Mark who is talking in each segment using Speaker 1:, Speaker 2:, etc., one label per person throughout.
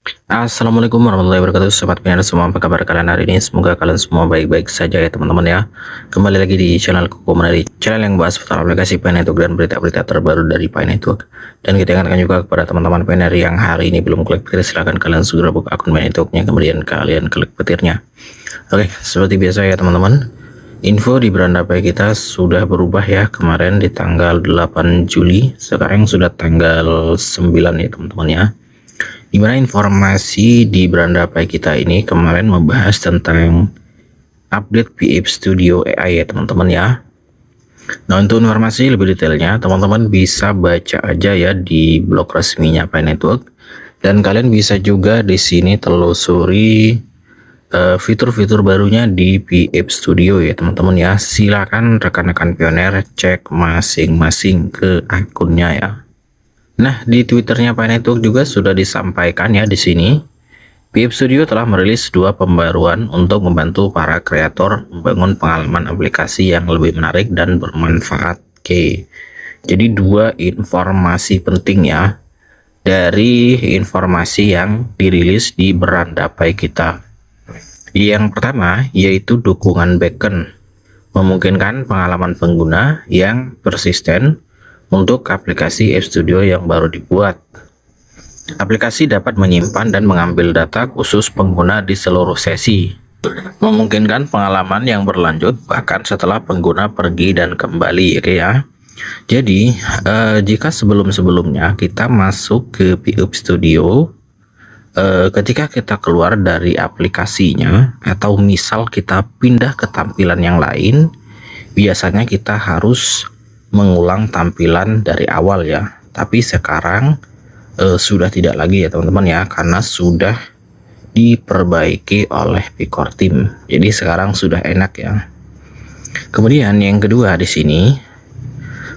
Speaker 1: Assalamualaikum warahmatullahi wabarakatuh, sobat pendengar semua, apa kabar kalian hari ini? Semoga kalian semua baik-baik saja ya teman-teman ya. Kembali lagi di channel Kokomari, channel yang bahas seputar aplikasi Pi Network dan berita-berita terbaru dari Pi Network. Dan kita ingatkan juga kepada teman-teman pendengar yang hari ini belum klik petir, silahkan kalian segera buka akun Pi Networknya, kemudian kalian klik petirnya. Oke, seperti biasa ya teman-teman, info di beranda Pi kita sudah berubah ya. Kemarin di tanggal 8 Juli, sekarang sudah tanggal 9 ya teman-teman ya. Dimana informasi di beranda Pi kita ini kemarin membahas tentang update PF Studio AI ya teman-teman ya. Nah, untuk informasi lebih detailnya teman-teman bisa baca aja ya di blog resminya Pi Network, dan kalian bisa juga di sini telusuri fitur-fitur barunya di PF Studio ya teman-teman ya. Silakan rekan-rekan pioner cek masing-masing ke akunnya ya. Nah, di Twitternya Pi Network juga sudah disampaikan ya di sini. PF Studio telah merilis dua pembaruan untuk membantu para kreator membangun pengalaman aplikasi yang lebih menarik dan bermanfaat. Oke, jadi dua informasi penting ya dari informasi yang dirilis di beranda Pi kita. Yang pertama yaitu dukungan backend, memungkinkan pengalaman pengguna yang persisten untuk aplikasi App Studio yang baru dibuat. Aplikasi dapat menyimpan dan mengambil data khusus pengguna di seluruh sesi, memungkinkan pengalaman yang berlanjut bahkan setelah pengguna pergi dan kembali ya. Jadi jika sebelum-sebelumnya kita masuk ke PF Studio, ketika kita keluar dari aplikasinya atau misal kita pindah ke tampilan yang lain, biasanya kita harus mengulang tampilan dari awal ya. Tapi sekarang sudah tidak lagi ya teman-teman ya, karena sudah diperbaiki oleh Picor Team. Jadi sekarang sudah enak ya. Kemudian yang kedua di sini,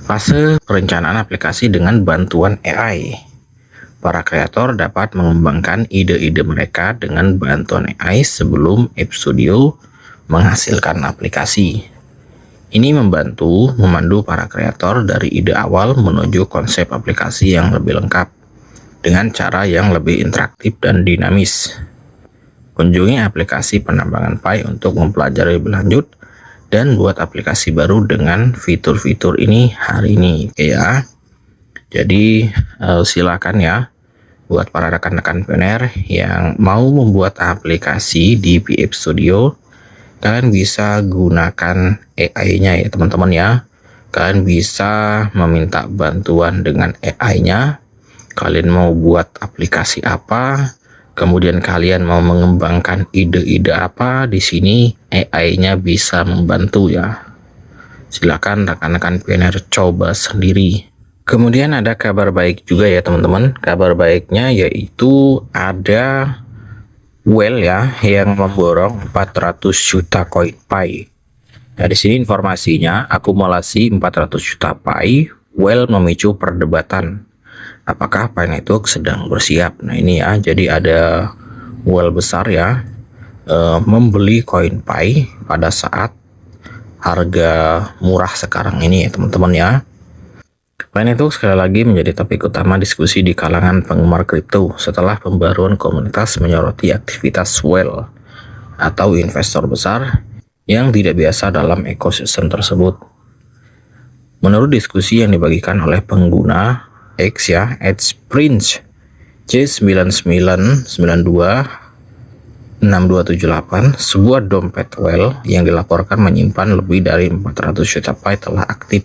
Speaker 1: fase perencanaan aplikasi dengan bantuan AI. Para kreator dapat mengembangkan ide-ide mereka dengan bantuan AI sebelum App Studio menghasilkan aplikasi. Ini membantu memandu para kreator dari ide awal menuju konsep aplikasi yang lebih lengkap dengan cara yang lebih interaktif dan dinamis. Kunjungi aplikasi penambangan Pi untuk mempelajari lebih lanjut dan buat aplikasi baru dengan fitur-fitur ini hari ini ya. Jadi silakan ya buat para rekan-rekan pioner yang mau membuat aplikasi di PF Studio, kalian bisa gunakan AI-nya ya teman-teman ya. Kalian bisa meminta bantuan dengan AI-nya. Kalian mau buat aplikasi apa, kemudian kalian mau mengembangkan ide-ide apa, di sini AI-nya bisa membantu ya. Silakan rekan-rekan pioner coba sendiri. Kemudian ada kabar baik juga ya teman-teman. Kabar baiknya yaitu ada Well ya yang memborong 400 juta koin Pi. Nah, di sini informasinya akumulasi 400 juta Pi. Well memicu perdebatan. Apakah Pi Network sedang bersiap? Nah, ini ya. Jadi ada Well besar ya membeli koin Pi pada saat harga murah sekarang ini ya teman-teman ya. Pi Network sekali lagi menjadi topik utama diskusi di kalangan penggemar kripto setelah pembaruan komunitas menyoroti aktivitas whale atau investor besar yang tidak biasa dalam ekosistem tersebut. Menurut diskusi yang dibagikan oleh pengguna X ya, @prince C99926278, sebuah dompet whale yang dilaporkan menyimpan lebih dari 400 juta Pi telah aktif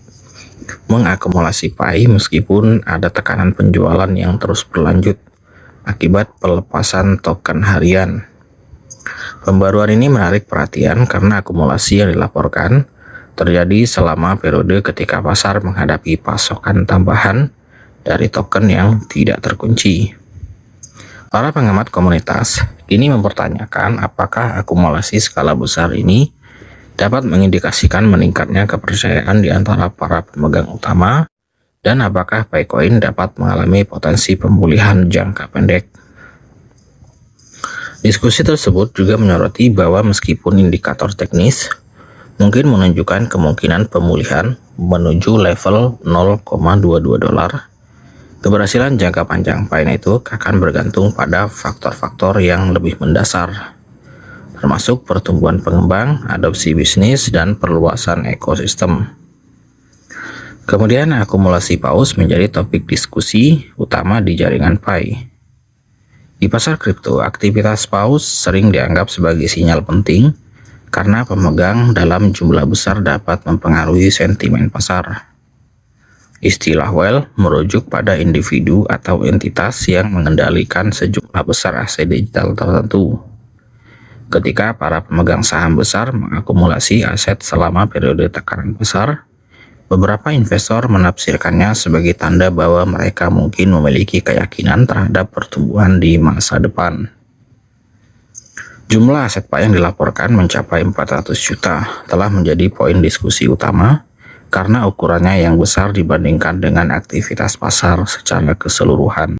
Speaker 1: mengakumulasi Pi meskipun ada tekanan penjualan yang terus berlanjut akibat pelepasan token harian. Pembaruan ini menarik perhatian karena akumulasi yang dilaporkan terjadi selama periode ketika pasar menghadapi pasokan tambahan dari token yang tidak terkunci. Para pengamat komunitas kini mempertanyakan apakah akumulasi skala besar ini dapat mengindikasikan meningkatnya kepercayaan di antara para pemegang utama, dan apakah Picoin dapat mengalami potensi pemulihan jangka pendek. Diskusi tersebut juga menyoroti bahwa meskipun indikator teknis mungkin menunjukkan kemungkinan pemulihan menuju level $0,22, Keberhasilan jangka panjang Pinetwork akan bergantung pada faktor-faktor yang lebih mendasar, termasuk pertumbuhan pengembang, adopsi bisnis, dan perluasan ekosistem. Kemudian akumulasi paus menjadi topik diskusi utama di jaringan Pi. Di pasar kripto, aktivitas paus sering dianggap sebagai sinyal penting karena pemegang dalam jumlah besar dapat mempengaruhi sentimen pasar. Istilah whale merujuk pada individu atau entitas yang mengendalikan sejumlah besar aset digital tertentu. Ketika para pemegang saham besar mengakumulasi aset selama periode tekanan besar, beberapa investor menafsirkannya sebagai tanda bahwa mereka mungkin memiliki keyakinan terhadap pertumbuhan di masa depan. Jumlah aset Pi yang dilaporkan mencapai 400 juta telah menjadi poin diskusi utama karena ukurannya yang besar dibandingkan dengan aktivitas pasar secara keseluruhan.